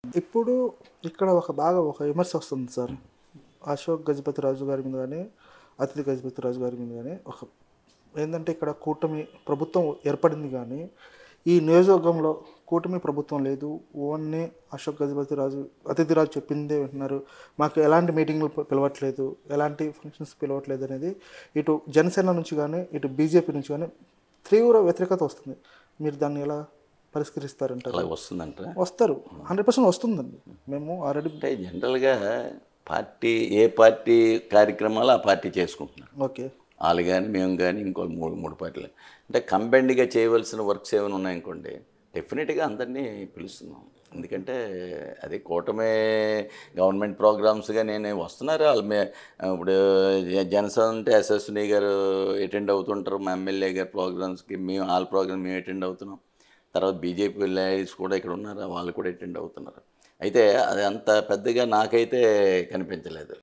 ఇప్పుడు ఇక్కడ బాగా ఒక విమర్శ వస్తుంది సార్. అశోక్ గజపతిరాజు గారి మీద గాని, అతిథి గజపతిరాజు గారి మీద గాని ఏందంటే ఇక్కడ కూటమి ప్రభుత్వం ఏర్పడింది గానీ, ఈ నియోజకవర్గంలో కూటమి ప్రభుత్వం లేదు. ఓన్లీ అశోక్ గజపతిరాజు, అతిథిరాజు చెప్పిందే వింటున్నారు. మాకు ఎలాంటి మీటింగ్‌లు పిలవట్లేదు, ఎలాంటి ఫంక్షన్స్ పిలవట్లేదు అనేది ఇటు జనసేన నుంచి గానీ, ఇటు బీజేపీ నుంచి గానీ తీవ్ర వ్యతిరేకత వస్తుంది. మీరు దాన్ని ఎలా పరిష్కరిస్తారంటారు? అలా వస్తుందంటారా? వస్తారు. 100% వస్తుందండి. మేము ఆల్రెడీ అంటే జనరల్‌గా పార్టీ ఏ పార్టీ కార్యక్రమాలు ఆ పార్టీ చేసుకుంటున్నారు. ఓకే. ఆళ్ళు గాని, మేము గాని ఇంకో 3 పార్టీలు. అంటే కంబైన్డ్‌గా చేయవలసిన వర్క్స్ ఏమైనా ఉన్నాయనుకోండి, డెఫినెట్‌గా అందరినీ పిలుస్తున్నాం. ఎందుకంటే అది కూటమి గవర్నమెంట్ ప్రోగ్రామ్స్‌గా వస్తున్నారు. ఆళ్ళు ఇప్పుడు జనసేన ఉంటే అశ్విని గారు అటెండ్ అవుతుంటారు. మా ఎమ్మెల్యే గారి ప్రోగ్రామ్స్‌కి మేము ఆళ్ళ ప్రోగ్రామ్ మేము అటెండ్ అవుతున్నాం. తర్వాత బీజేపీ లేడీస్ కూడా ఇక్కడ ఉన్నారు. వాళ్ళు కూడా అటెండ్ అవుతున్నారు. అయితే అది అంత పెద్దగా నాకైతే కనిపించలేదు.